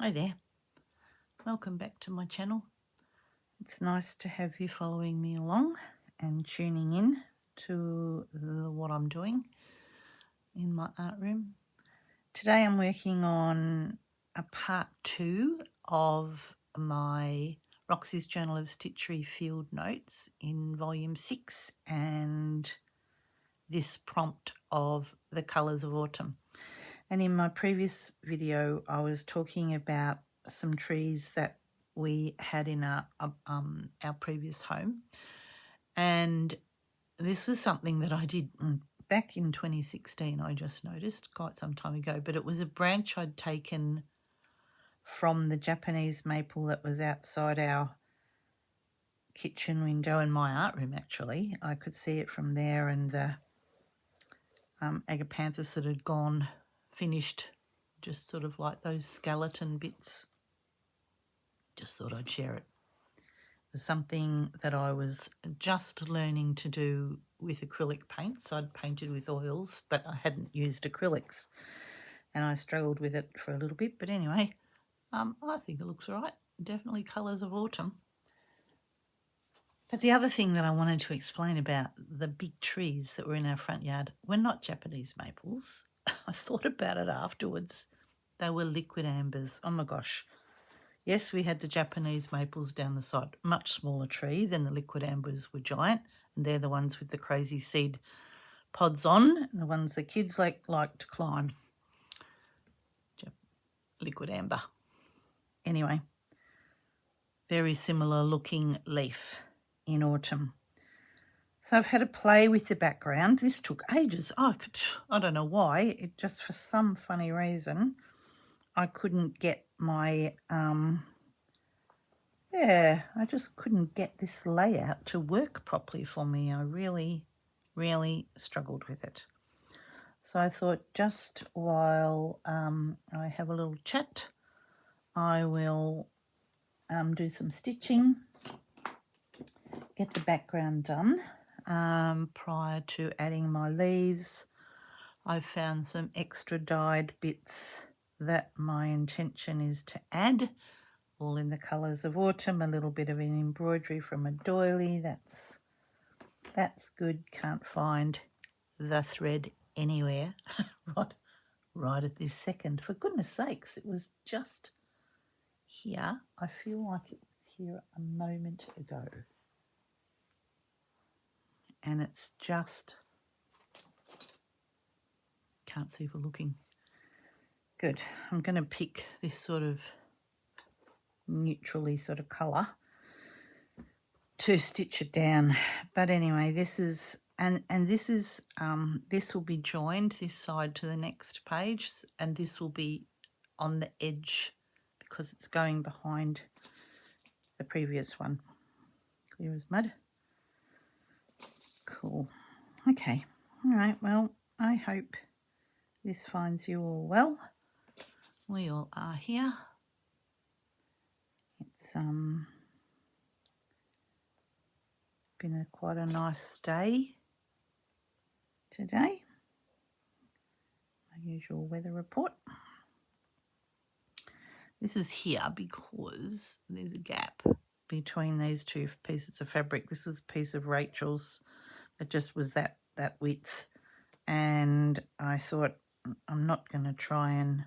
Hi there, welcome back to my channel. It's nice to have you following me along and tuning in to what I'm doing in my art room. Today I'm working on a part 2 of my Roxy's Journal of Stitchery field notes in volume 6 and this prompt of the colours of autumn. And in my previous video I was talking about some trees that we had in our previous home, and this was something that I did back in 2016. I just noticed quite some time ago, but it was a branch I'd taken from the Japanese maple that was outside our kitchen window in my art room. Actually, I could see it from there, and the agapanthus that had gone finished, just sort of like those skeleton bits. Just thought I'd share it. It was something that I was just learning to do with acrylic paints. I'd painted with oils, but I hadn't used acrylics, and I struggled with it for a little bit. But anyway, I think it looks all right. Definitely colours of autumn. But the other thing that I wanted to explain about the big trees that were in our front yard were not Japanese maples. I thought about it afterwards. They were liquid ambers. Oh my gosh. Yes, we had the Japanese maples down the side, much smaller tree than the liquid ambers were giant, and they're the ones with the crazy seed pods on, the ones the kids like to climb. Liquid amber. Anyway, very similar looking leaf in autumn. So I've had to play with the background. This took ages. I don't know why. It just, for some funny reason, I couldn't get my I just couldn't get this layout to work properly for me. I really struggled with it. So I thought, just while I have a little chat, I will do some stitching, get the background done prior to adding my leaves. I've found some extra dyed bits that my intention is to add, all in the colours of autumn. A little bit of an embroidery from a doily. That's good. Can't find the thread anywhere right at this second. For goodness sakes, it was just here. I feel like it was here a moment ago. And it's just, can't see for looking. Good. I'm going to pick this sort of neutrally sort of colour to stitch it down. But anyway, this is, and this is, this will be joined, this side, to the next page, and this will be on the edge because it's going behind the previous one. Clear as mud. Cool. Okay. All right. Well, I hope this finds you all well. We all are here. It's been quite a nice day today. My usual weather report. This is here because there's a gap between these two pieces of fabric. This was a piece of Rachel's that just was that width, and I thought, I'm not going to try and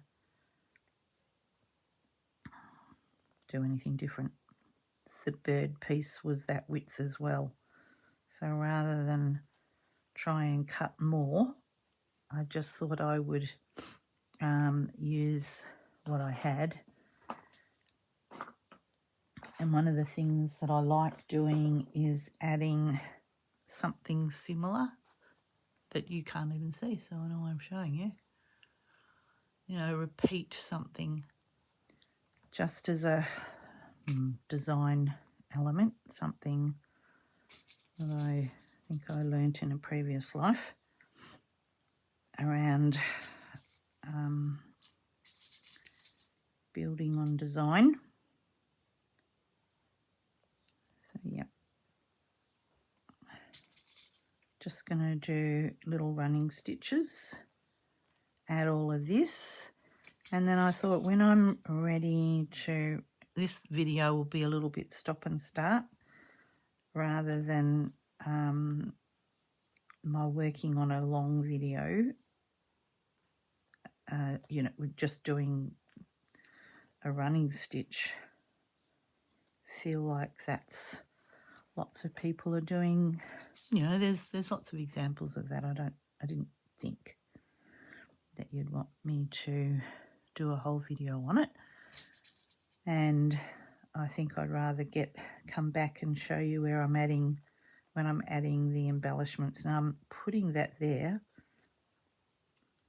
do anything different. The bird piece was that width as well, so rather than try and cut more, I just thought I would use what I had. And one of the things that I like doing is adding something similar that you can't even see, so I know I'm showing you. You know, repeat something just as a design element, something that I think I learnt in a previous life around building on design. So yep, just going to do little running stitches, add all of this, And then I thought when I'm ready to, this video will be a little bit stop and start rather than my working on a long video, you know, with just doing a running stitch. Feel like that's lots of people are doing, you know, there's lots of examples of that. I didn't think that you'd want me to do a whole video on it, and I think I'd rather come back and show you where I'm adding, when I'm adding the embellishments. Now I'm putting that there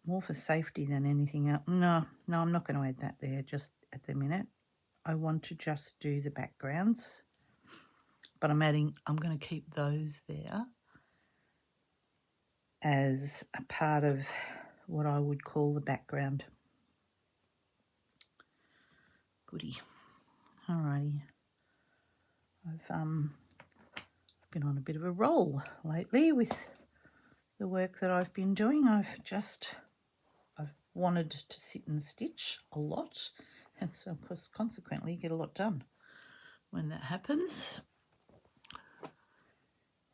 more for safety than anything else. No, I'm not going to add that there just at the minute. I want to just do the backgrounds, but I'm going to keep those there as a part of what I would call the background. Goody. Alrighty. I've been on a bit of a roll lately with the work that I've been doing. I've wanted to sit and stitch a lot, and so of course consequently get a lot done when that happens.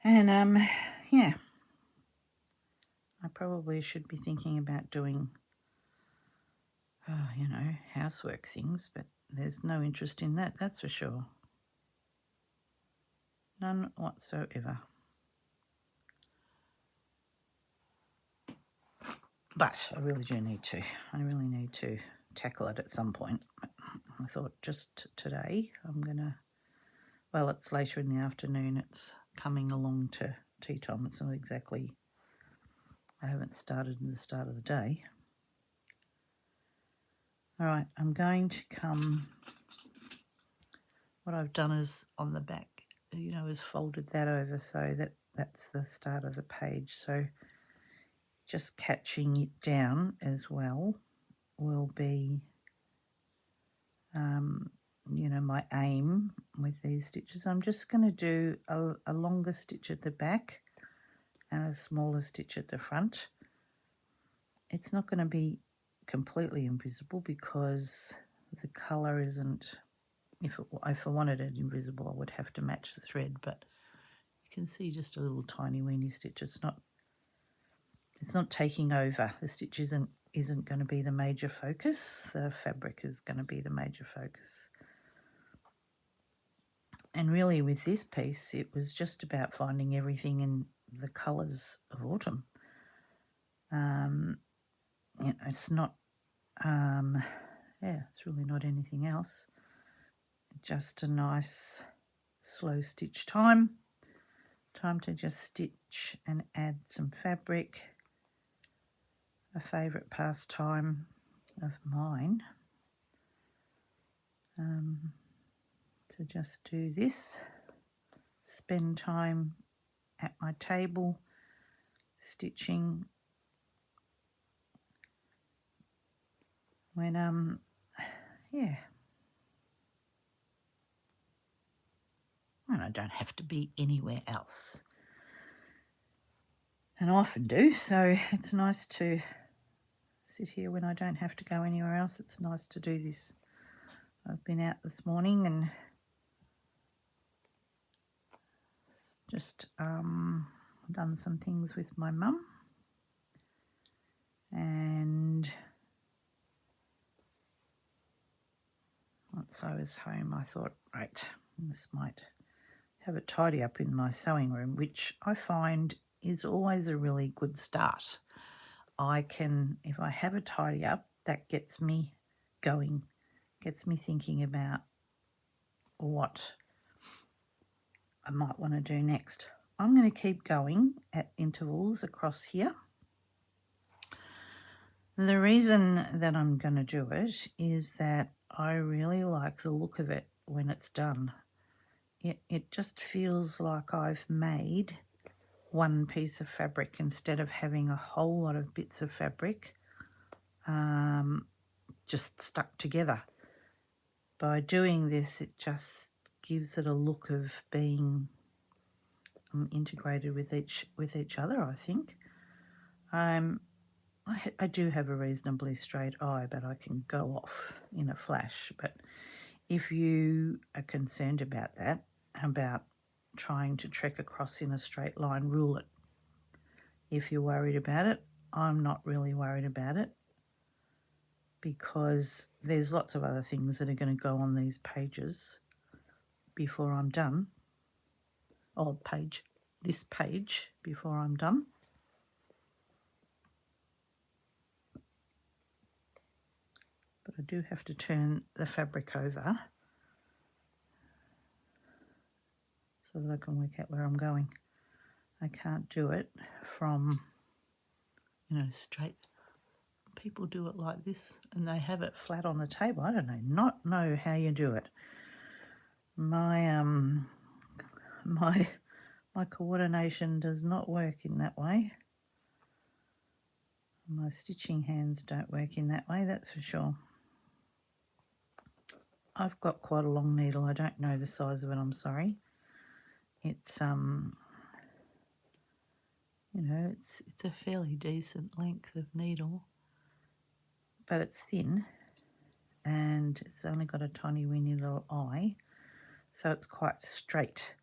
And yeah, I probably should be thinking about doing you know, housework things, but there's no interest in that, that's for sure. None whatsoever. But I really do need to. I really need to tackle it at some point. I thought just today I'm going to, well, it's later in the afternoon. It's coming along to tea time. It's not exactly, I haven't started in the start of the day. All right, I'm going to come, what I've done is on the back, you know, is folded that over so that that's the start of the page. So just catching it down as well will be, you know, my aim with these stitches. I'm just going to do a longer stitch at the back and a smaller stitch at the front. It's not going to be completely invisible because the colour isn't, if I wanted it invisible I would have to match the thread, but you can see just a little tiny weeny stitch. It's not taking over. The stitch isn't going to be the major focus. The fabric is going to be the major focus. And really with this piece it was just about finding everything in the colours of autumn. You know, it's not yeah, it's really not anything else. Just a nice slow stitch time to just stitch and add some fabric. A favourite pastime of mine, to just do this, spend time at my table stitching when yeah, and I don't have to be anywhere else, and I often do, so it's nice to sit here when I don't have to go anywhere else. It's nice to do this. I've been out this morning and just done some things with my mum, and once I was home I thought, right, this might have it tidy up in my sewing room, which I find is always a really good start. I can, if I have a tidy up, that gets me going, gets me thinking about what I might want to do next. I'm going to keep going at intervals across here. The reason that I'm going to do it is that I really like the look of it when it's done. It just feels like I've made one piece of fabric instead of having a whole lot of bits of fabric just stuck together. By doing this, it just gives it a look of being integrated with each other, I think. I I do have a reasonably straight eye, but I can go off in a flash. But if you are concerned about that, about trying to trek across in a straight line, rule it. If you're worried about it, I'm not really worried about it, because there's lots of other things that are going to go on these pages before I'm done. Or this page before I'm done. But I do have to turn the fabric over so that I can work out where I'm going. I can't do it from, straight. People do it like this and they have it flat on the table. I don't know how you do it. My my coordination does not work in that way. My stitching hands don't work in that way, that's for sure. I've got quite a long needle. I don't know the size of it, I'm sorry. It's it's a fairly decent length of needle, but it's thin and it's only got a tiny weeny little eye, so it's quite straight.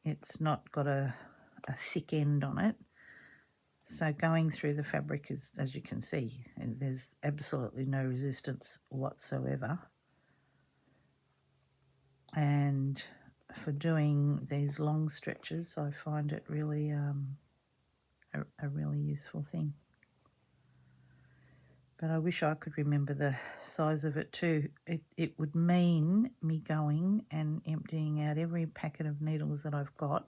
It's not got a thick end on it. So going through the fabric is, as you can see, there's absolutely no resistance whatsoever. And for doing these long stretches, I find it really a really useful thing. But I wish I could remember the size of it too. It would mean me going and emptying out every packet of needles that I've got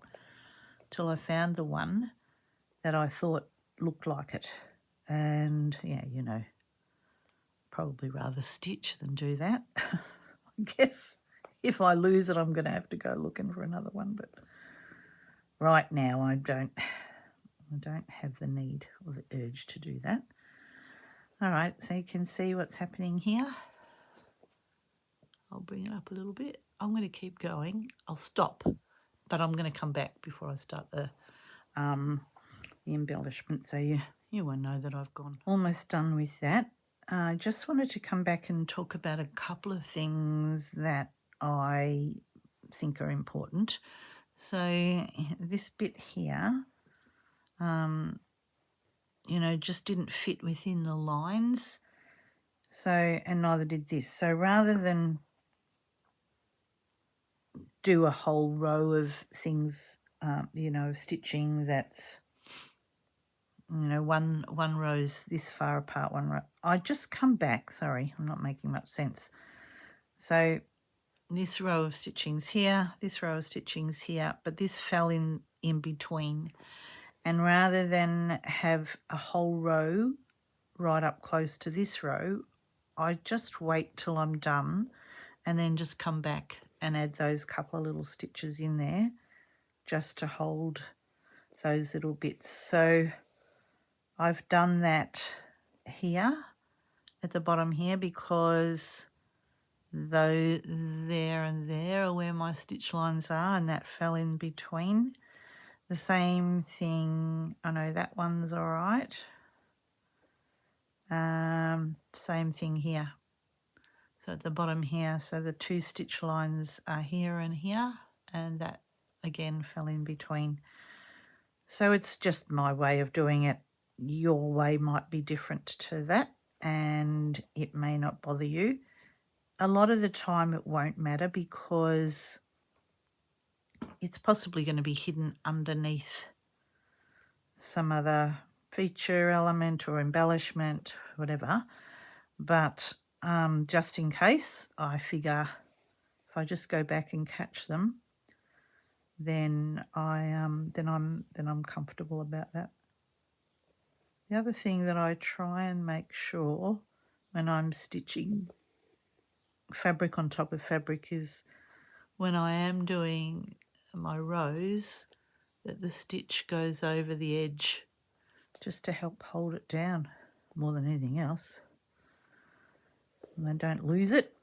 till I found the one that I thought looked like it. And yeah, probably rather stitch than do that. I guess if I lose it, I'm going to have to go looking for another one. But right now, I don't have the need or the urge to do that. All right, so you can see what's happening here. I'll bring it up a little bit. I'm going to keep going. I'll stop, but I'm going to come back before I start the embellishment, so you won't know that I've gone. Almost done with that. I just wanted to come back and talk about a couple of things that I think are important. So this bit here, just didn't fit within the lines. So, and neither did this. So rather than do a whole row of things, stitching that's, one row's this far apart, one row, I just come back. Sorry, I'm not making much sense. So this row of stitching's here, this row of stitching's here, but this fell in between. And rather than have a whole row right up close to this row, I just wait till I'm done and then just come back and add those couple of little stitches in there just to hold those little bits. So I've done that here at the bottom here because though there and there are where my stitch lines are, and that fell in between. The same thing, I know that one's all right. Same thing here. So at the bottom here, so the two stitch lines are here and here, and that again fell in between. So it's just my way of doing it. Your way might be different to that, and it may not bother you. A lot of the time it won't matter because it's possibly going to be hidden underneath some other feature element or embellishment, whatever. But just in case, I figure if I just go back and catch them, then I'm comfortable about that. The other thing that I try and make sure when I'm stitching fabric on top of fabric is when I am doing my rows that the stitch goes over the edge just to help hold it down more than anything else. And I don't lose it.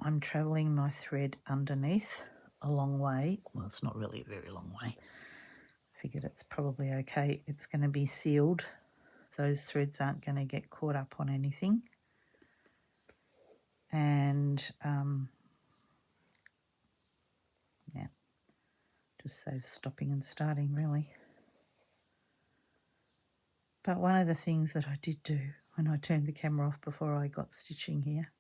I'm travelling my thread underneath a long way. Well, it's not really a very long way. I figured it's probably okay. It's going to be sealed those threads aren't going to get caught up on anything. And yeah, just saves stopping and starting really. But one of the things that I did do when I turned the camera off before I got stitching here,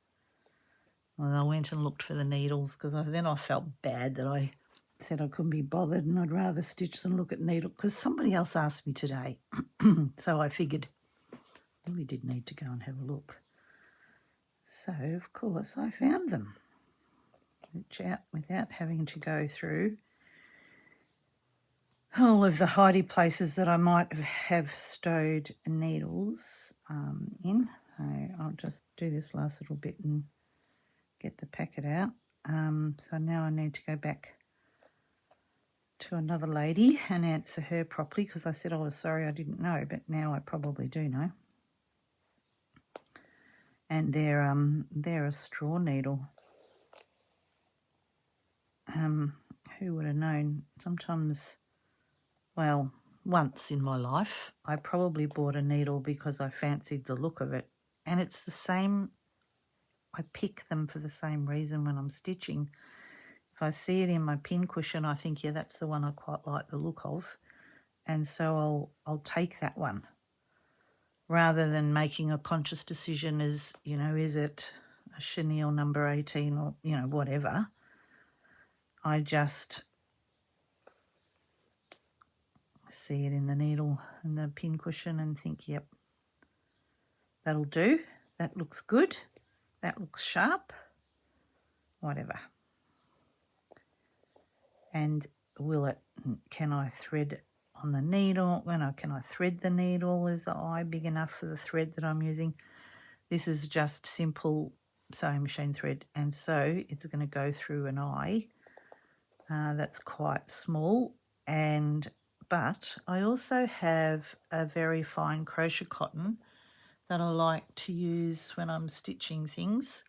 well, I went and looked for the needles, because then I felt bad that I said I couldn't be bothered and I'd rather stitch than look at needle, because somebody else asked me today. So I figured I really did need to go and have a look. So, of course, I found them. Reach out without having to go through all of the hidey places that I might have stowed needles in. So I'll just do this last little bit and get the packet out. So now I need to go back to another lady and answer her properly, because I said I was sorry I didn't know, but now I probably do know. And they're a straw needle. Who would have known? Sometimes, well, once in my life, I probably bought a needle because I fancied the look of it. And it's the same, I pick them for the same reason when I'm stitching. If I see it in my pin cushion, I think, yeah, that's the one I quite like the look of. And so I'll take that one, rather than making a conscious decision as, you know, is it a chenille number 18 or, you know, whatever. I just see it in the needle and the pin cushion and think, yep, that'll do. That looks good. That looks sharp. Whatever. And can I thread on the needle? Can I thread the needle? Is the eye big enough for the thread that I'm using? This is just simple sewing machine thread, and so it's going to go through an eye that's quite small. But I also have a very fine crochet cotton that I like to use when I'm stitching things,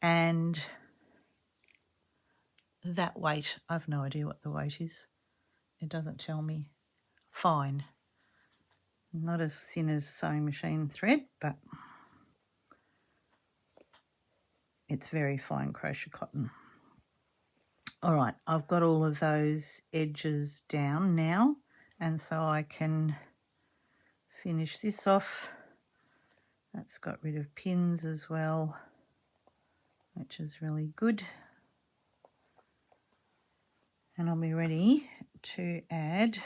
and that weight, I've no idea what the weight is. It doesn't tell me. Fine. Not as thin as sewing machine thread, but it's very fine crochet cotton. All right, I've got all of those edges down now, and so I can finish this off. That's got rid of pins as well, which is really good. And I'll be ready to add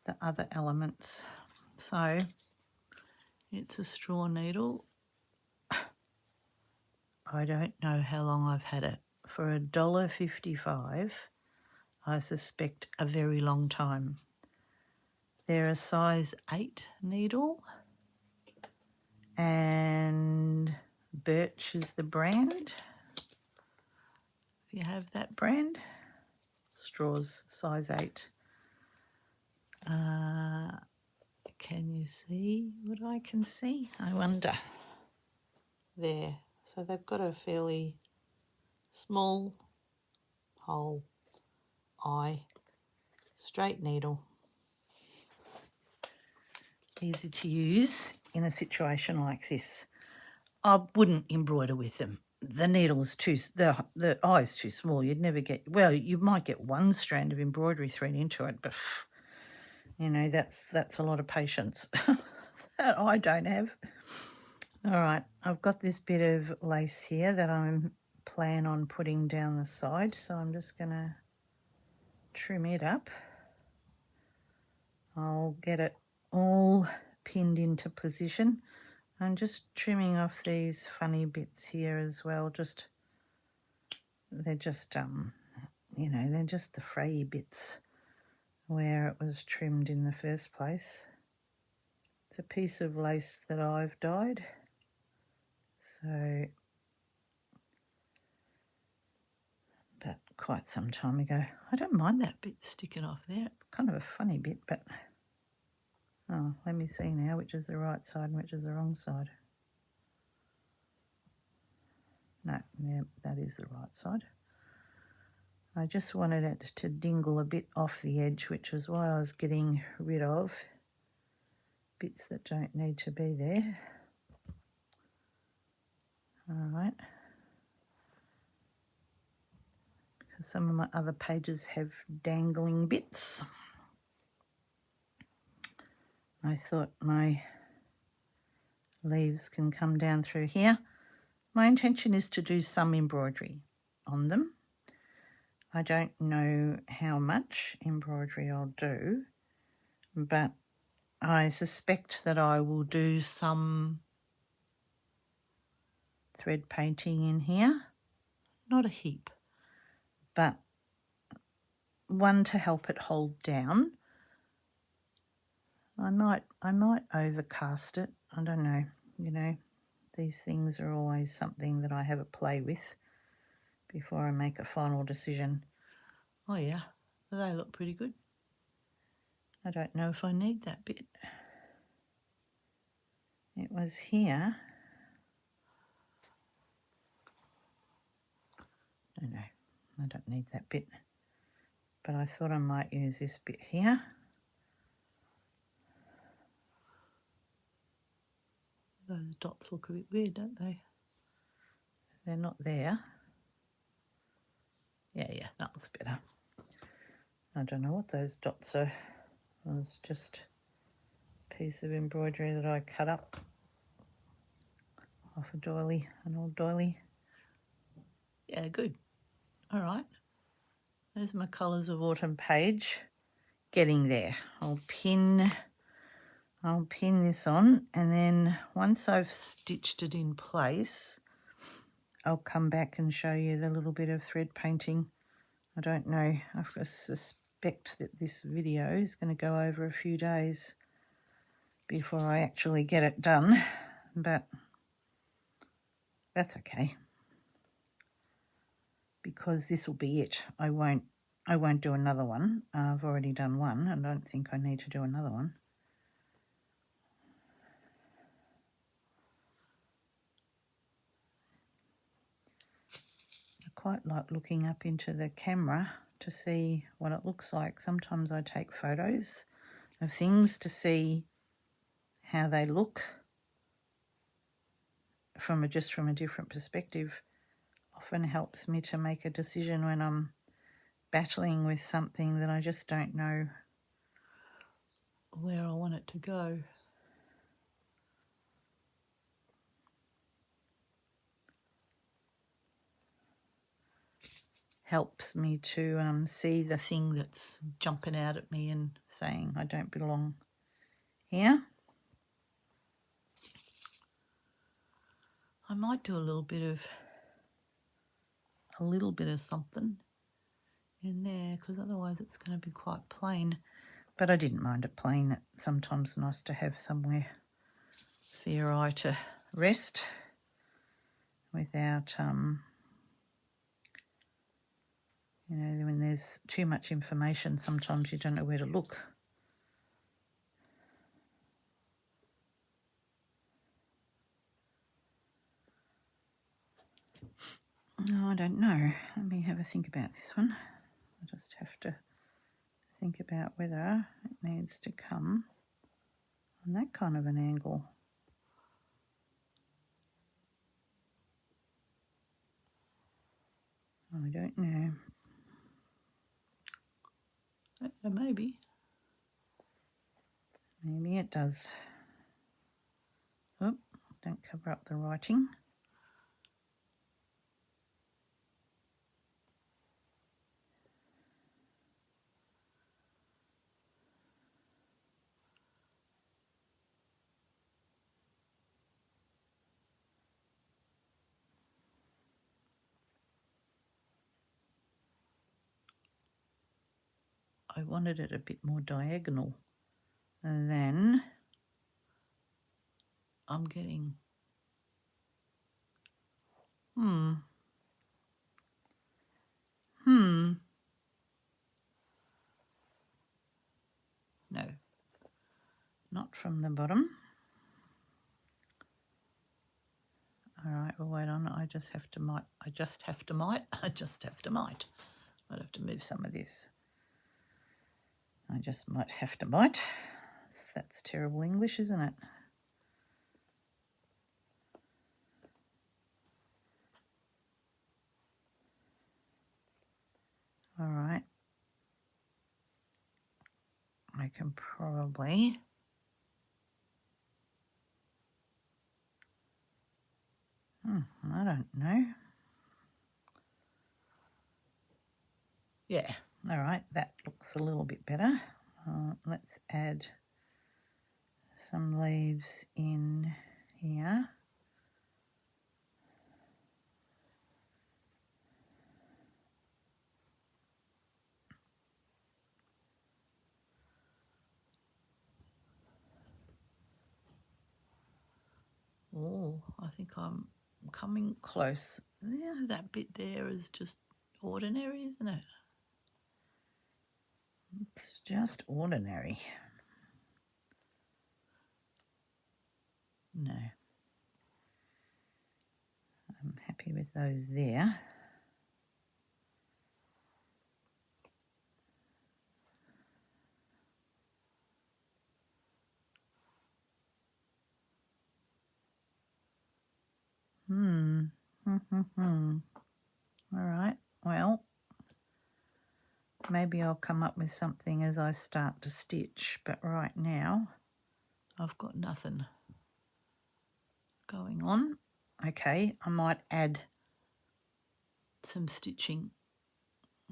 the other elements. So it's a straw needle. I don't know how long I've had it. For $1.55, I suspect a very long time. They're a size 8 needle, and Birch is the brand. If you have that brand, straws size 8. Can you see what I can see? I wonder. There. So they've got a fairly small hole eye, straight needle. Easy to use in a situation like this. I wouldn't embroider with them. The needle's the eye's too small. You'd never get, well, you might get one strand of embroidery thread into it, but you know, that's a lot of patience that I don't have. All right, I've got this bit of lace here that I'm plan on putting down the side, so I'm just going to trim it up. I'll get it all pinned into position. I'm just trimming off these funny bits here as well. They're just you know, they're just the frayy bits where it was trimmed in the first place. It's a piece of lace that I've dyed, so but quite some time ago. I don't mind that bit sticking off there. It's kind of a funny bit, but oh, let me see now which is the right side and which is the wrong side. No, yeah, that is the right side. I just wanted it to dingle a bit off the edge, which is why I was getting rid of bits that don't need to be there. All right. Because some of my other pages have dangling bits. I thought my leaves can come down through here. My intention is to do some embroidery on them. I don't know how much embroidery I'll do, but I suspect that I will do some thread painting in here. Not a heap, but one to help it hold down. I might overcast it. I don't know. You know, these things are always something that I have a play with before I make a final decision. Oh yeah, they look pretty good. I don't know if I need that bit. It was here. No, I don't need that bit. But I thought I might use this bit here. Those dots look a bit weird, don't they? They're not there. Yeah, that looks better. I don't know what those dots are. It was just a piece of embroidery that I cut up off a doily, an old doily. Yeah, good. All right. There's my Colours of Autumn page. Getting there. I'll pin this on, and then once I've stitched it in place, I'll come back and show you the little bit of thread painting. I don't know. I suspect that this video is going to go over a few days before I actually get it done, but that's okay, because this will be it. I won't do another one. I've already done one, and I don't think I need to do another one. I quite like looking up into the camera to see what it looks like. Sometimes I take photos of things to see how they look from a different perspective. Often helps me to make a decision when I'm battling with something that I just don't know where I want it to go. Helps me to see the thing that's jumping out at me and saying I don't belong here. I might do a little bit of something in there, because otherwise it's going to be quite plain. But I didn't mind it plain. It's sometimes nice to have somewhere for your eye to rest without, you know, when there's too much information, sometimes you don't know where to look. No, I don't know. Let me have a think about this one. I just have to think about whether it needs to come on that kind of an angle. I don't know. Maybe. Maybe it does. Oh, don't cover up the writing. I wanted it a bit more diagonal, and then I'm getting no, not from the bottom. All right, well, wait on. I just have to might. I'll have to move some of this. I just might have to might. That's terrible English, isn't it? All right. I can probably... I don't know. Yeah, all right, that looks a little bit better. Let's add some leaves in here. Oh, I think I'm coming close. Yeah, that bit there is just ordinary, isn't it? It's just ordinary. No. I'm happy with those there. All right, well, maybe I'll come up with something as I start to stitch, but right now I've got nothing going on. Okay, I might add some stitching.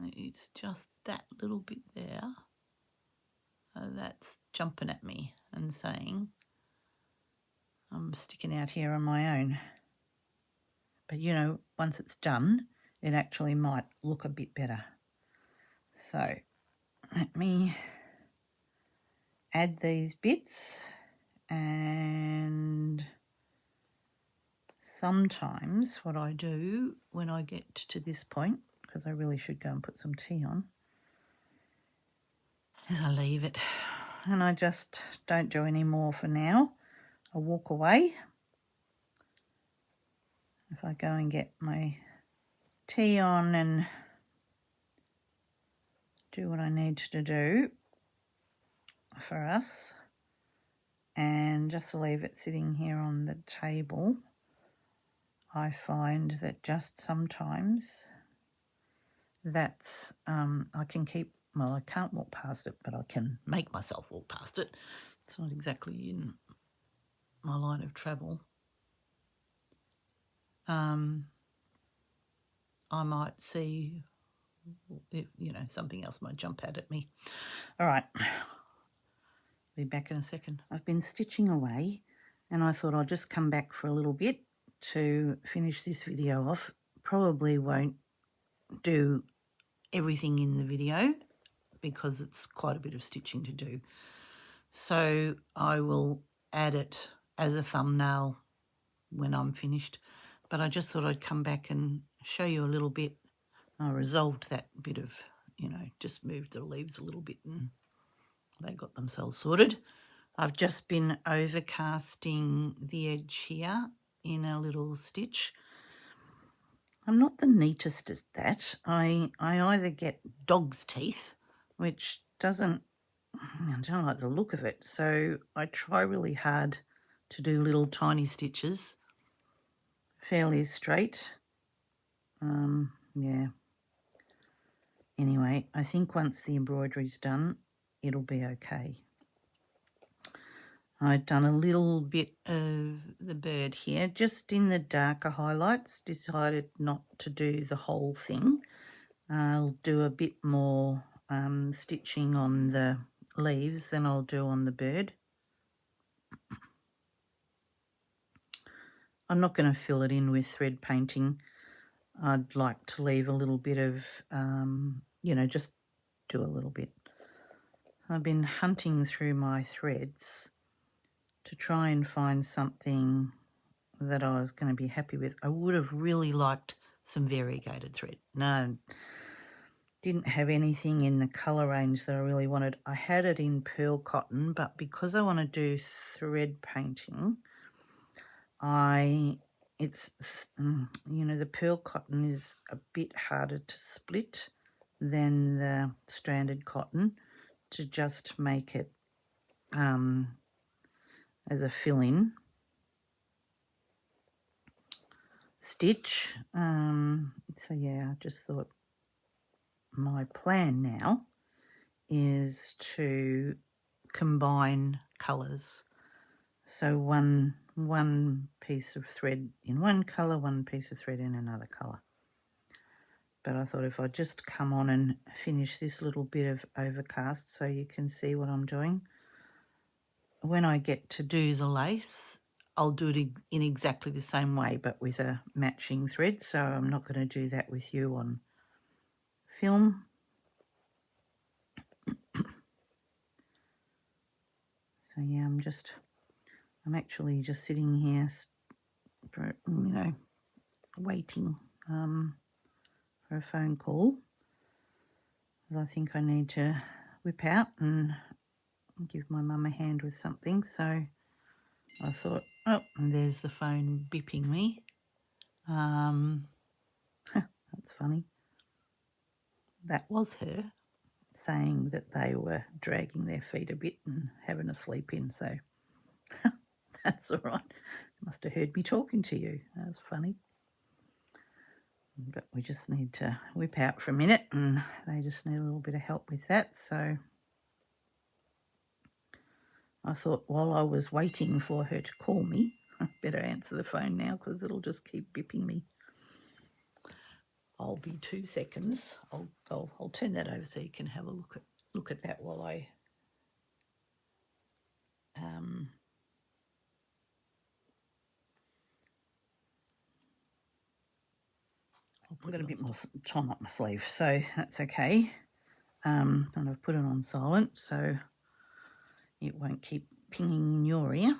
It's just that little bit there. That's jumping at me and saying I'm sticking out here on my own. But you know, once it's done, it actually might look a bit better. So let me add these bits, and sometimes what I do when I get to this point, because I really should go and put some tea on, is I leave it and I just don't do any more for now. I walk away. If I go and get my tea on and do what I need to do for us, and just leave it sitting here on the table, I find that just sometimes that's, I can keep, well, I can't walk past it, but I can make myself walk past it. It's not exactly in my line of travel. I might see, if, you know, something else might jump out at me. All right, be back in a second. I've been stitching away and I thought I'll just come back for a little bit to finish this video off. Probably won't do everything in the video because it's quite a bit of stitching to do. So I will add it as a thumbnail when I'm finished. But I just thought I'd come back and show you a little bit. I resolved that bit of, you know, just moved the leaves a little bit and they got themselves sorted. I've just been overcasting the edge here in a little stitch. I'm not the neatest at that. I either get dog's teeth, which I don't like the look of it, so I try really hard to do little tiny stitches, fairly straight. Yeah. Anyway, I think once the embroidery's done, it'll be okay. I've done a little bit of the bird here, just in the darker highlights, decided not to do the whole thing. I'll do a bit more stitching on the leaves than I'll do on the bird. I'm not going to fill it in with thread painting. I'd like to leave a little bit of, you know, just do a little bit. I've been hunting through my threads to try and find something that I was going to be happy with. I would have really liked some variegated thread. No, didn't have anything in the colour range that I really wanted. I had it in pearl cotton, but because I want to do thread painting, it's, you know, the pearl cotton is a bit harder to split than the stranded cotton to just make it as a fill-in stitch. So yeah, I just thought my plan now is to combine colours. So one piece of thread in one colour, one piece of thread in another colour. But I thought if I just come on and finish this little bit of overcast so you can see what I'm doing. When I get to do the lace, I'll do it in exactly the same way, but with a matching thread. So I'm not going to do that with you on film. So yeah, I'm actually just sitting here, for, waiting for a phone call. I think I need to whip out and give my mum a hand with something. So I thought, oh, and there's the phone beeping me. That's funny. That was her saying that they were dragging their feet a bit and having a sleep in. So that's all right. Must have heard me talking to you. That was funny. But we just need to whip out for a minute, and they just need a little bit of help with that. So I thought while I was waiting for her to call me, I better answer the phone now because it'll just keep bipping me. I'll be 2 seconds. I'll turn that over so you can have a look at that while I I've got a bit more time up my sleeve, so that's okay. And I've put it on silent so it won't keep pinging in your ear.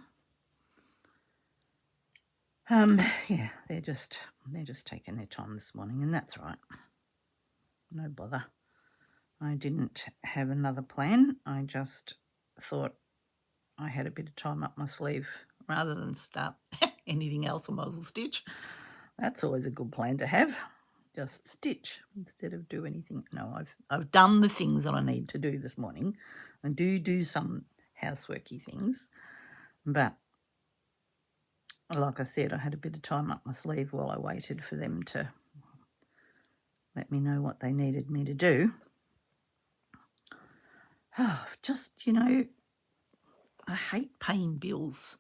Yeah, they're just taking their time this morning, and that's right. No bother. I didn't have another plan. I just thought I had a bit of time up my sleeve rather than start anything else on muzzle stitch. That's always a good plan to have. Just stitch instead of do anything. No, I've done the things that I need to do this morning. I do some houseworky things, but like I said, I had a bit of time up my sleeve while I waited for them to let me know what they needed me to do. Just, I hate paying bills.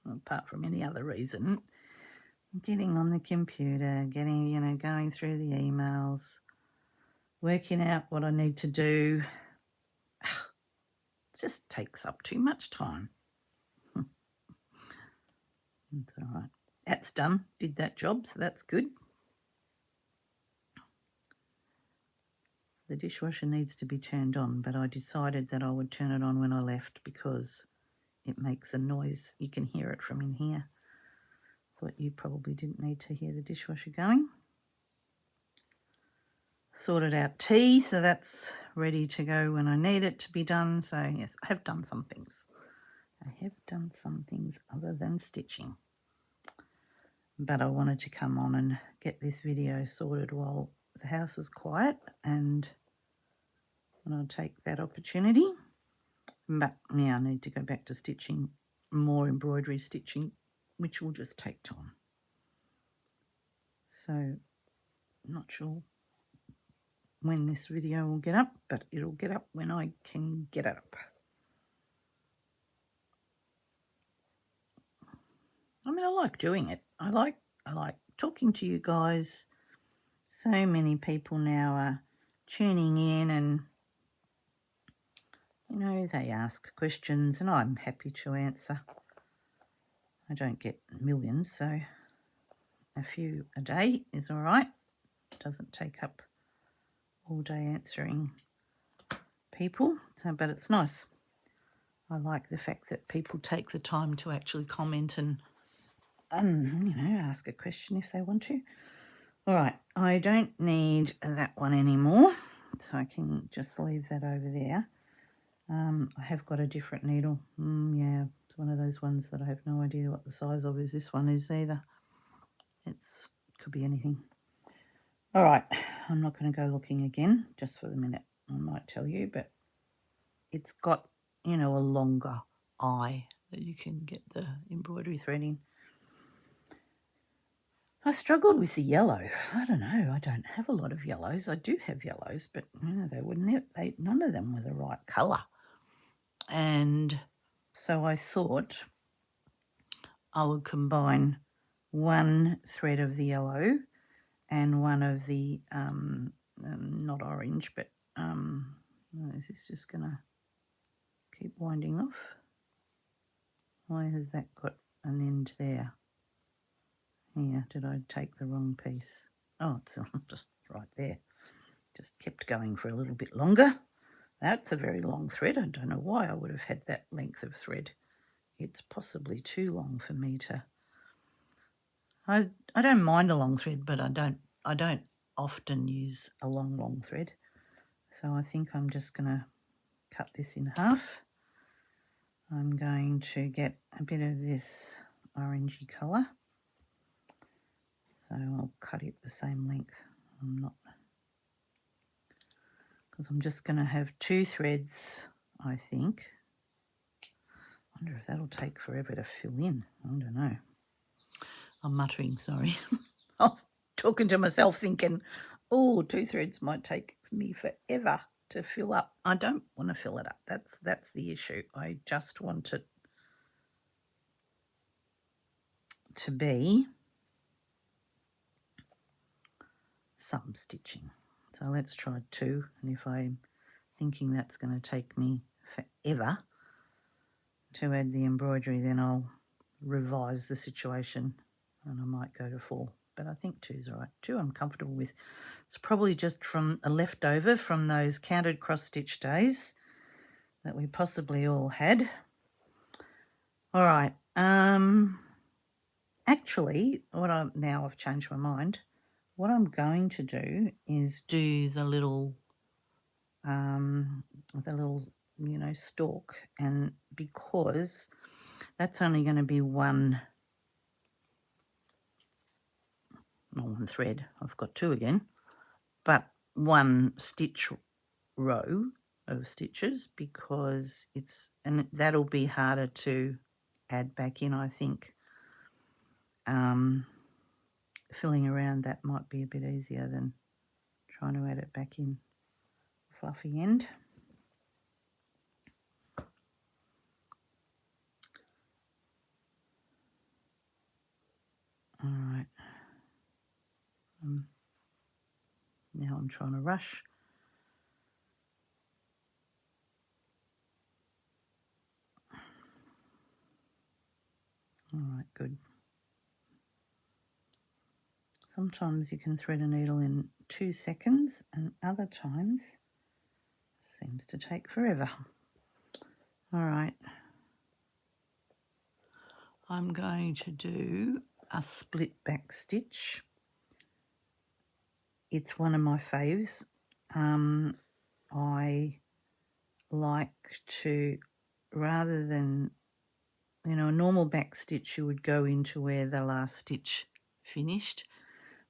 Apart from any other reason, getting on the computer, going through the emails, working out what I need to do, just takes up too much time. That's all right. That's done. Did that job, so that's good. The dishwasher needs to be turned on, but I decided that I would turn it on when I left because it makes a noise. You can hear it from in here. Thought you probably didn't need to hear the dishwasher going. Sorted out tea, so that's ready to go when I need it to be done. So yes, I have done some things. I have done some things other than stitching. But I wanted to come on and get this video sorted while the house was quiet, and I'll take that opportunity. But yeah, I need to go back to stitching, more embroidery stitching, which will just take time. So not sure when this video will get up, but it'll get up when I can get it up. I mean, I like doing it. I like talking to you guys. So many people now are tuning in, and they ask questions and I'm happy to answer. I don't get millions, so a few a day is all right. It doesn't take up all day answering people, but it's nice. I like the fact that people take the time to actually comment and ask a question if they want to. All right, I don't need that one anymore, so I can just leave that over there. I have got a different needle. Yeah, it's one of those ones that I have no idea what the size of is. This one is either. Could be anything. All right, I'm not going to go looking again just for the minute. I might tell you, but it's got you know, a longer eye that you can get the embroidery thread in. I struggled with the yellow. I don't know. I don't have a lot of yellows. I do have yellows, but you know, none of them were the right colour. And so I thought I would combine one thread of the yellow and one of the not orange, but is this just gonna keep winding off? Why has that got an end there? Here, did I take the wrong piece? Oh, it's just right there. Just kept going for a little bit longer. That's a very long thread. I don't know why I would have had that length of thread. It's possibly too long for me to... I don't mind a long thread, but I don't often use a long thread. So I think I'm just going to cut this in half. I'm going to get a bit of this orangey colour. So I'll cut it the same length. Because I'm just going to have 2 threads, I think. I wonder if that'll take forever to fill in. I don't know. I'm muttering, sorry. I was talking to myself thinking, oh, 2 threads might take me forever to fill up. I don't want to fill it up. That's the issue. I just want it to be some stitching. So let's try 2, and if I'm thinking that's going to take me forever to add the embroidery, then I'll revise the situation and I might go to 4. But I think 2 is all right. 2 I'm comfortable with. It's probably just from a leftover from those counted cross-stitch days that we possibly all had. All right. Actually, now I've changed my mind. What I'm going to do is do the little you know, stalk, and because that's only going to be one thread, I've got 2 again, but 1 stitch row of stitches, because that'll be harder to add back in, I think. Filling around that might be a bit easier than trying to add it back in fluffy end. All right. Now I'm trying to rush. All right, good. Sometimes you can thread a needle in 2 seconds, and other times it seems to take forever. All right. I'm going to do a split back stitch. It's one of my faves. I like to, rather than, you know, a normal back stitch, you would go into where the last stitch finished,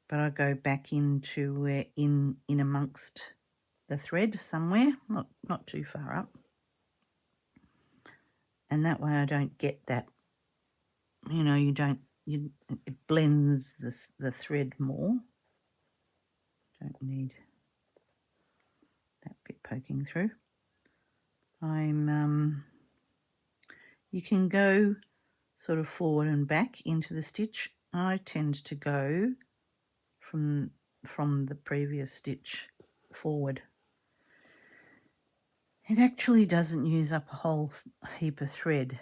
but I go back into where in amongst the thread somewhere, not too far up, and that way I don't get that, you know, it blends the thread more. Don't need that bit poking through. You can go sort of forward and back into the stitch. I tend to go from the previous stitch forward. It actually doesn't use up a whole heap of thread.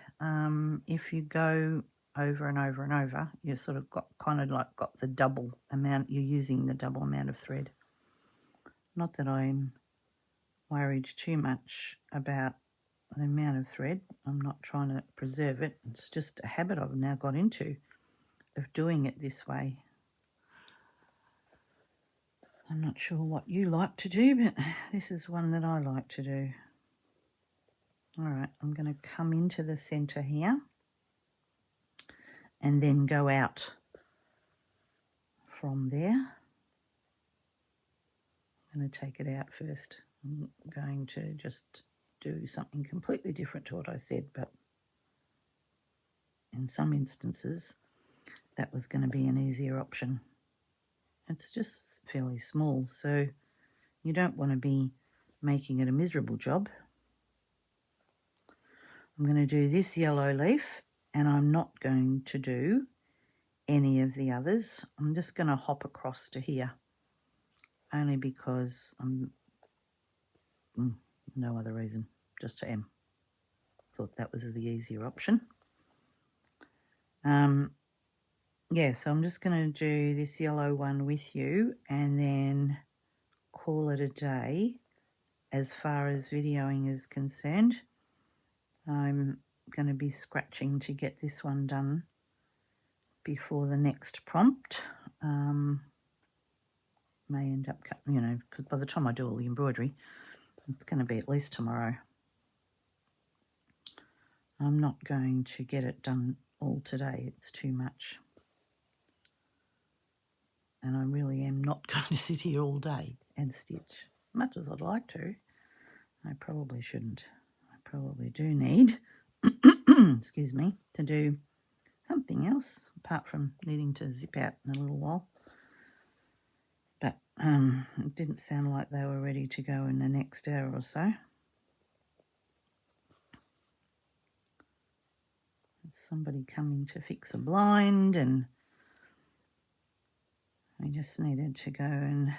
If you go over and over and over, you've sort of got the double amount. You're using the double amount of thread. Not that I'm worried too much about the amount of thread. I'm not trying to preserve it. It's just a habit I've now got into of doing it this way. I'm not sure what you like to do, but this is one that I like to do. All right, I'm going to come into the centre here and then go out from there. I'm going to take it out first. I'm going to just do something completely different to what I said, but in some instances that was going to be an easier option. It's just fairly small, so you don't want to be making it a miserable job. I'm going to do this yellow leaf, and I'm not going to do any of the others. I'm just going to hop across to here, only because I'm no other reason, just I am. Thought that was the easier option. Yeah, so I'm just going to do this yellow one with you and then call it a day as far as videoing is concerned. I'm going to be scratching to get this one done before the next prompt. May end up, because by the time I do all the embroidery, it's going to be at least tomorrow. I'm not going to get it done all today. It's too much. And I really am not going to sit here all day and stitch. Much as I'd like to, I probably shouldn't. I probably do need, excuse me, to do something else apart from needing to zip out in a little while. But it didn't sound like they were ready to go in the next hour or so. Somebody coming to fix a blind, and we just needed to go and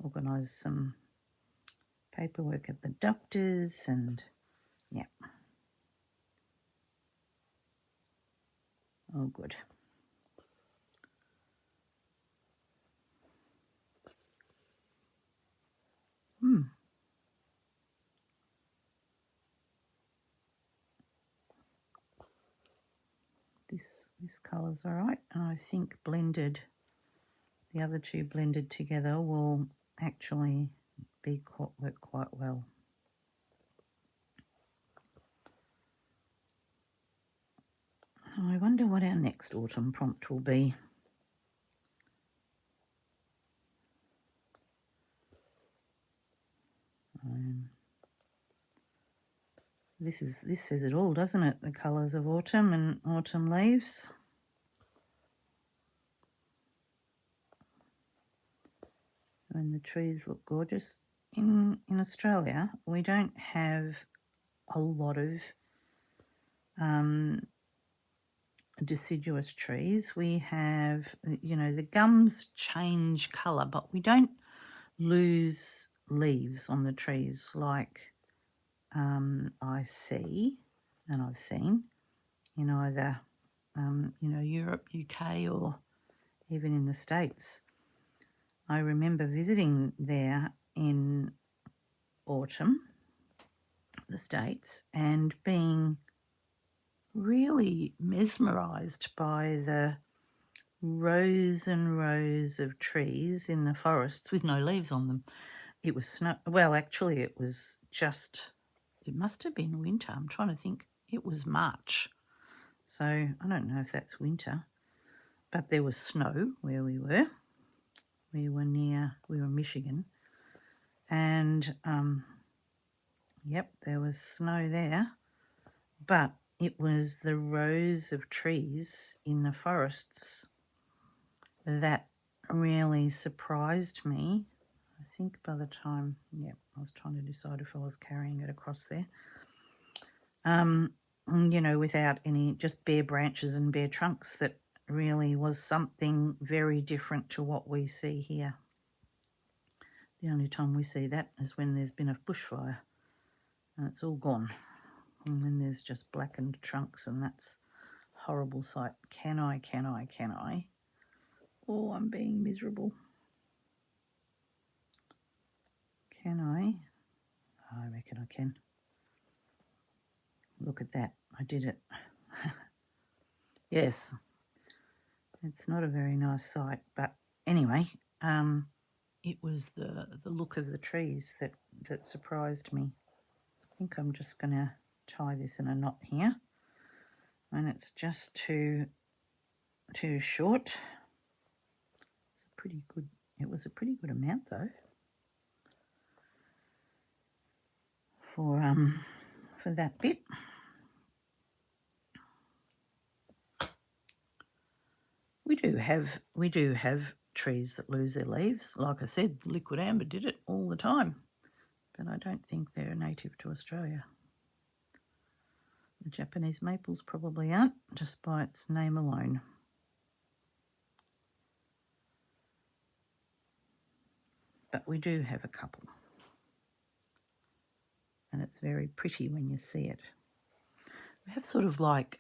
organise some paperwork at the doctor's, and yeah, all good. This colour's all right, and I think blended, the other two blended together will actually work quite well. I wonder what our next autumn prompt will be. This says it all, doesn't it? The colours of autumn and autumn leaves. And the trees look gorgeous. In Australia, we don't have a lot of deciduous trees. We have, the gums change colour, but we don't lose leaves on the trees like I see and I've seen in either, Europe, UK, or even in the States. I remember visiting there in autumn, the States, and being really mesmerised by the rows and rows of trees in the forests with no leaves on them. It was snow. Well, actually, it must have been winter. I'm trying to think. It was March. So I don't know if that's winter, but there was snow where we were. We were in Michigan, and yep, there was snow there, but it was the rows of trees in the forests that really surprised me. I think by the time, I was trying to decide if I was carrying it across there. Without any, just bare branches and bare trunks, that really was something very different to what we see here. The only time we see that is when there's been a bushfire and it's all gone. And then there's just blackened trunks, and that's a horrible sight. Can I? Oh, I'm being miserable. Can I? I reckon I can. Look at that. I did it. Yes. It's not a very nice sight, but anyway, it was the look of the trees that surprised me. I think I'm just going to tie this in a knot here, and it's just too short. It was a pretty good amount though. for that bit. We do have trees that lose their leaves. Like I said, liquid amber did it all the time, but I don't think they're native to Australia. The Japanese maples probably aren't, just by its name alone. But we do have a couple, and it's very pretty when you see it. We have sort of like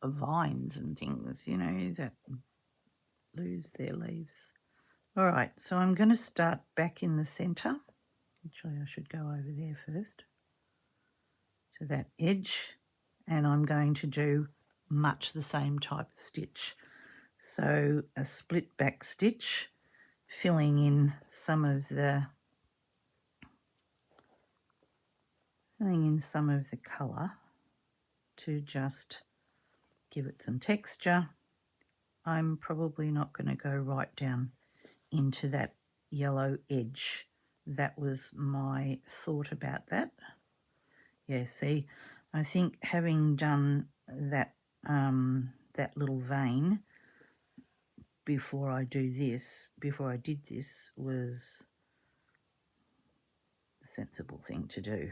vines and things, you know, that lose their leaves. All right, so I'm going to start back in the centre. Actually, I should go over there first to that edge, and I'm going to do much the same type of stitch. So a split back stitch, filling in some of the colour to just give it some texture. I'm probably not going to go right down into that yellow edge. That was my thought about that. Yeah, see, I think having done that that little vein before I did this was the sensible thing to do.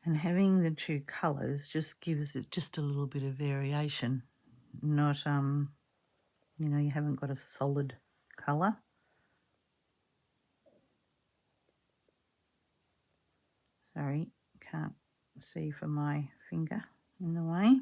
And having the two colours just gives it just a little bit of variation. Not, you know, you haven't got a solid colour. Sorry, can't see for my finger in the way.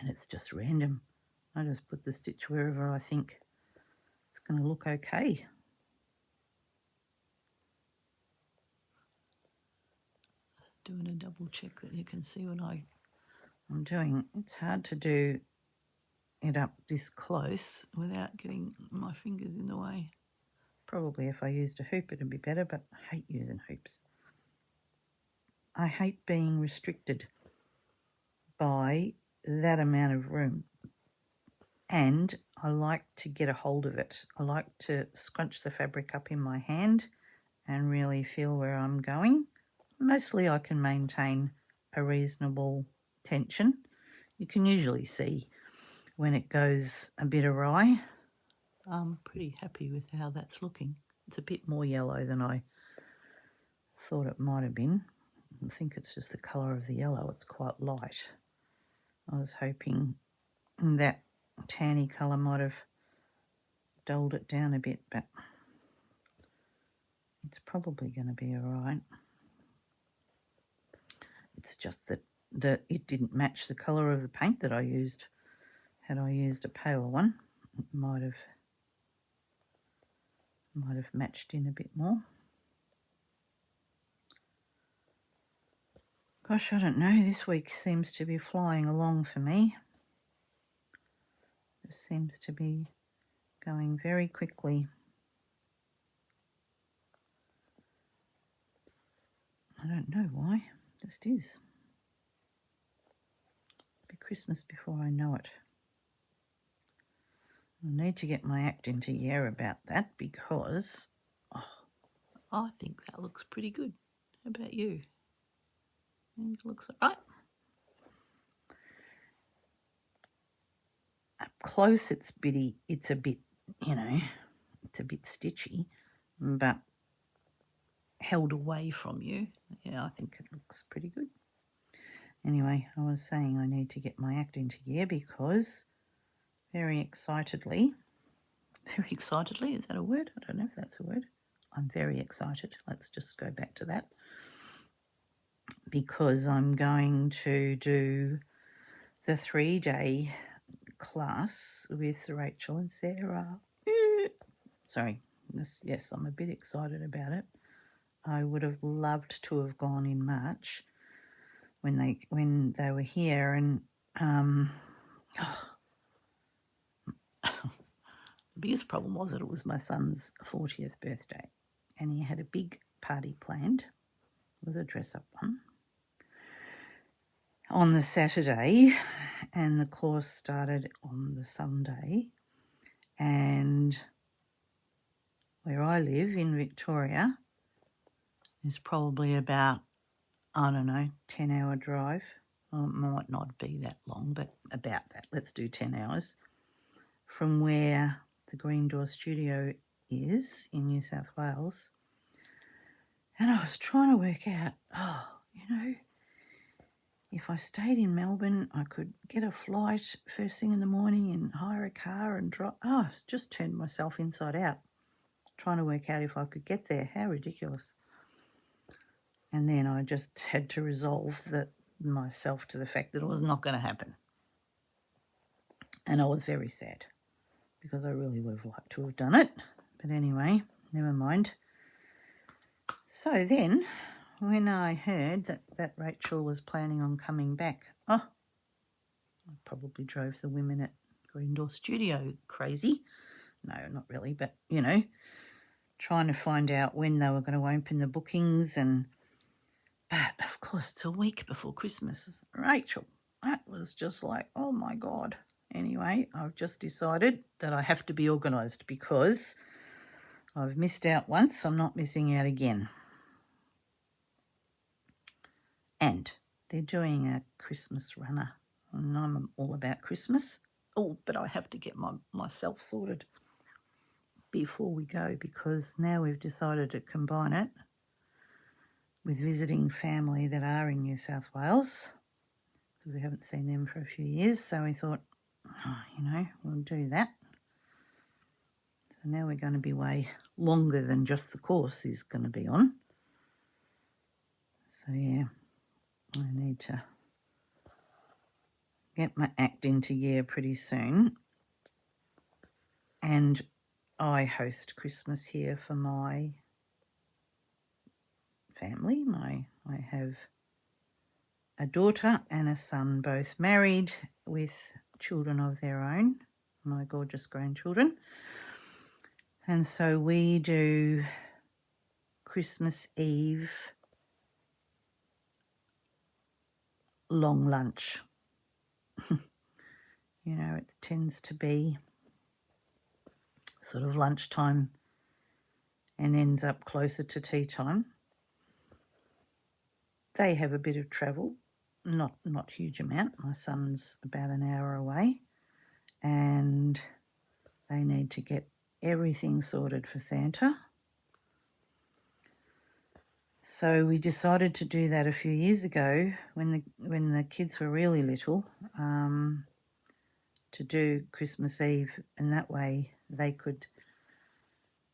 And it's just random. I just put the stitch wherever I think it's going to look okay. Doing a double check that you can see what I'm doing. It's hard to do it up this close without getting my fingers in the way. Probably if I used a hoop it'd be better, but I hate using hoops. I hate being restricted by that amount of room, and I like to get a hold of it. I like to scrunch the fabric up in my hand and really feel where I'm going. Mostly I can maintain a reasonable tension. You can usually see when it goes a bit awry. I'm pretty happy with how that's looking. It's a bit more yellow than I thought it might have been. I think it's just the colour of the yellow. It's quite light. I was hoping that tanny colour might have dulled it down a bit, but it's probably going to be all right. It's just that it didn't match the colour of the paint that I used. Had I used a paler one, it might have matched in a bit more. Gosh, I don't know. This week seems to be flying along for me. It seems to be going very quickly. I don't know why. It just is. It'll be Christmas before I know it. I need to get my act into gear about that because I think that looks pretty good. How about you? I think it looks all right. Up close it's a bit, you know, it's a bit stitchy, but held away from you, yeah, I think it looks pretty good. Anyway, I was saying I need to get my act into gear because very excitedly, is that a word? I don't know if that's a word. I'm very excited. Let's just go back to that. Because I'm going to do the 3-day class with Rachel and Sarah. Sorry, yes, I'm a bit excited about it. I would have loved to have gone in March when they were here, and the biggest problem was that it was my son's 40th birthday, and he had a big party planned. It was a dress-up one on the Saturday, and the course started on the Sunday. And where I live in Victoria is probably about, I don't know, 10-hour drive. Well, it might not be that long, but about that. Let's do 10 hours from where the Green Door studio is in New South Wales. And I was trying to work out, if I stayed in Melbourne, I could get a flight first thing in the morning and hire a car and drive. Just turned myself inside out, trying to work out if I could get there. How ridiculous. And then I just had to resolve myself to the fact that it was not going to happen. And I was very sad because I really would have liked to have done it. But anyway, never mind. So then, when I heard that Rachel was planning on coming back, I probably drove the women at Green Door Studio crazy. No, not really, but, trying to find out when they were going to open the bookings. But, of course, it's a week before Christmas. Rachel, that was just like, oh, my God. Anyway, I've just decided that I have to be organised because I've missed out once. I'm not missing out again. And they're doing a Christmas runner, and I'm all about Christmas. But I have to get myself sorted before we go, because now we've decided to combine it with visiting family that are in New South Wales, because we haven't seen them for a few years. So we thought, we'll do that. So now we're going to be way longer than just the course is going to be on. So yeah, I need to get my act into gear pretty soon. And I host Christmas here for my family. I have a daughter and a son, both married with children of their own, my gorgeous grandchildren. And so we do Christmas Eve long lunch. It tends to be sort of lunchtime and ends up closer to tea time. They have a bit of travel, not huge amount. My son's about an hour away, and they need to get everything sorted for Santa. So we decided to do that a few years ago when the kids were really little, to do Christmas Eve, and that way they could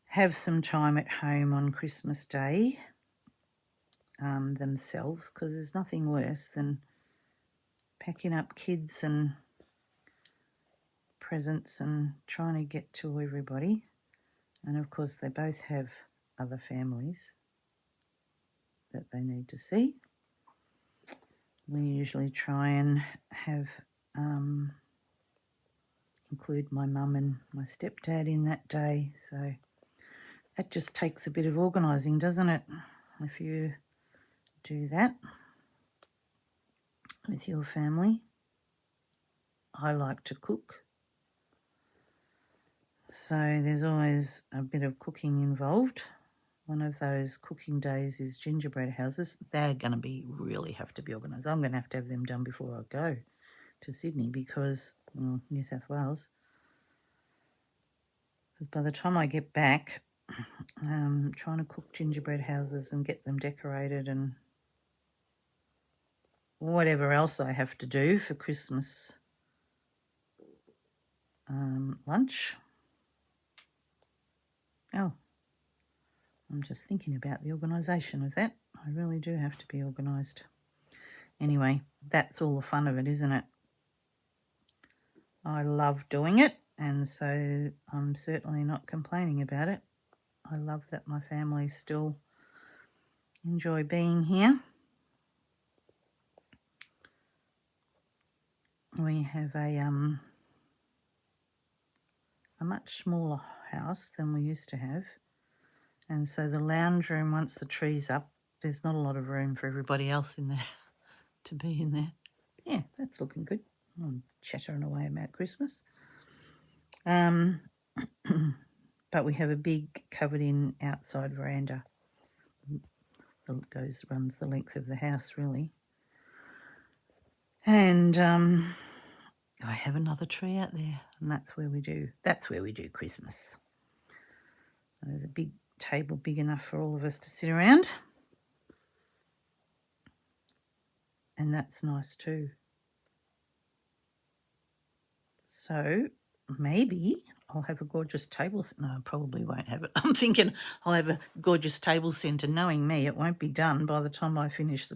have some time at home on Christmas Day themselves, because there's nothing worse than packing up kids and presents and trying to get to everybody. And of course they both have other families that they need to see. We usually try and have include my mum and my stepdad in that day. So that just takes a bit of organising, doesn't it? If you do that with your family. I like to cook, so there's always a bit of cooking involved. One of those cooking days is gingerbread houses. They're going to really have to be organised. I'm going to have them done before I go to Sydney, because New South Wales. Because by the time I get back, trying to cook gingerbread houses and get them decorated and whatever else I have to do for Christmas lunch. I'm just thinking about the organisation of that. I really do have to be organised. Anyway, that's all the fun of it, isn't it? I love doing it, and so I'm certainly not complaining about it. I love that my family's still enjoy being here. We have a much smaller house than we used to have, and so the lounge room, once the tree's up, there's not a lot of room for everybody else in there to be in there. Yeah, that's looking good. I'm chattering away about Christmas. But we have a big covered-in outside veranda that runs the length of the house, really. And I have another tree out there, and that's where we do Christmas. There's a big table big enough for all of us to sit around, and that's nice too. So maybe I'll have a gorgeous table. No, I probably won't have it. I'm thinking I'll have a gorgeous table centre. Knowing me, it won't be done by the time I finish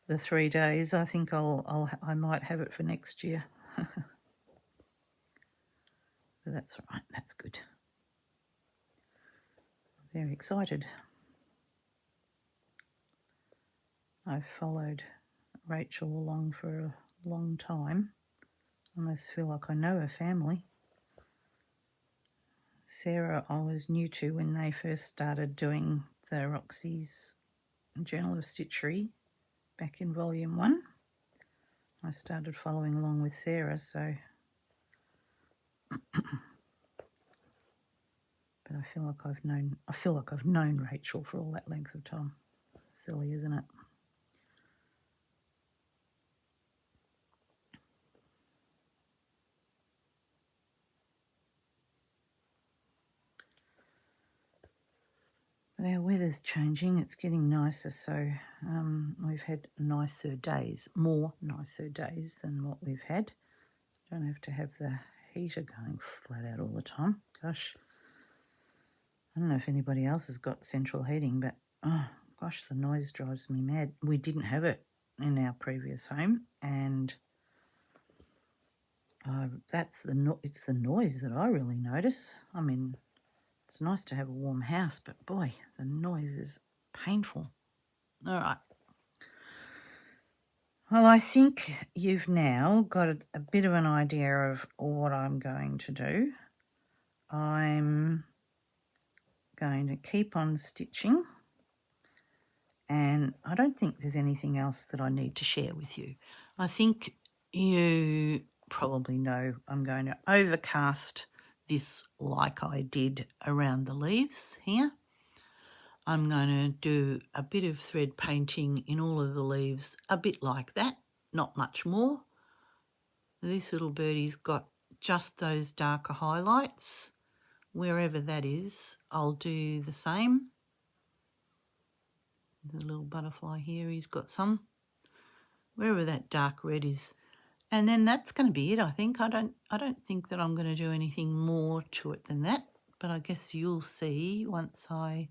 the 3 days. I think I might have it for next year. But that's all right. That's good. Very excited. I've followed Rachel along for a long time. I almost feel like I know her family. Sarah I was new to when they first started doing the Roxy's Journal of Stitchery back in volume 1. I started following along with Sarah, so but I feel like I've known Rachel for all that length of time. Silly, isn't it? But our weather's changing. It's getting nicer, so we've had nicer days, more nicer days than what we've had. Don't have to have the heater going flat out all the time. Gosh, I don't know if anybody else has got central heating, but oh gosh, the noise drives me mad. We didn't have it in our previous home, and it's the noise that I really notice. I mean, it's nice to have a warm house, but boy, the noise is painful. All right. Well, I think you've now got a bit of an idea of what I'm going to do. I'm going to keep on stitching, and I don't think there's anything else that I need to share with you. I think you probably know I'm going to overcast this like I did around the leaves here. I'm going to do a bit of thread painting in all of the leaves, a bit like that, not much more. This little birdie's got just those darker highlights. Wherever that is, I'll do the same. The little butterfly here, he's got some. Wherever that dark red is. And then that's going to be it, I think. I don't think that I'm going to do anything more to it than that. But I guess you'll see once I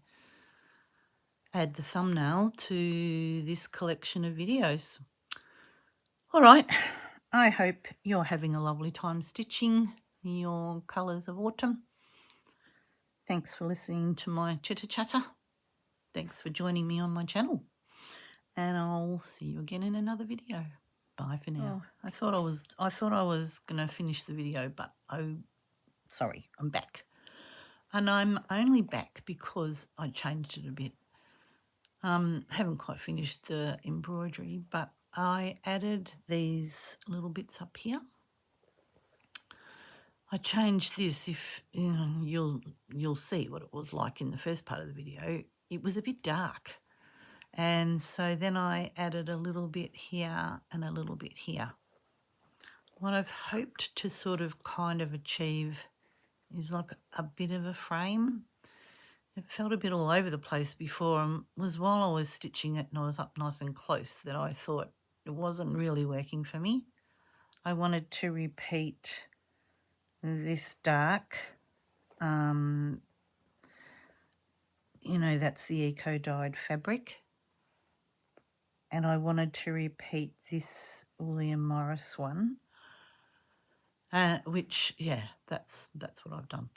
add the thumbnail to this collection of videos. All right, I hope you're having a lovely time stitching your colours of autumn. Thanks for listening to my chitter chatter. Thanks for joining me on my channel. And I'll see you again in another video. Bye for now. Oh, I thought I was going to finish the video, but sorry, I'm back. And I'm only back because I changed it a bit. Haven't quite finished the embroidery, but I added these little bits up here. I changed this. If you'll see what it was like in the first part of the video. It was a bit dark, and so then I added a little bit here and a little bit here. What I've hoped to sort of kind of achieve is like a bit of a frame. It felt a bit all over the place before, and was while I was stitching it and I was up nice and close that I thought it wasn't really working for me. I wanted to repeat this dark, that's the eco-dyed fabric, and I wanted to repeat this William Morris one, which, yeah, that's what I've done.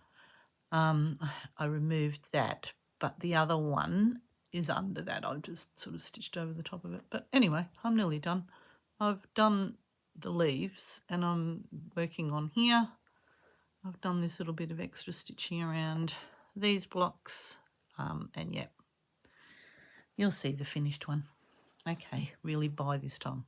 I removed that, but the other one is under that. I've just sort of stitched over the top of it. But anyway, I'm nearly done. I've done the leaves and I'm working on here. I've done this little bit of extra stitching around these blocks, and yeah, you'll see the finished one. Okay, really by this time.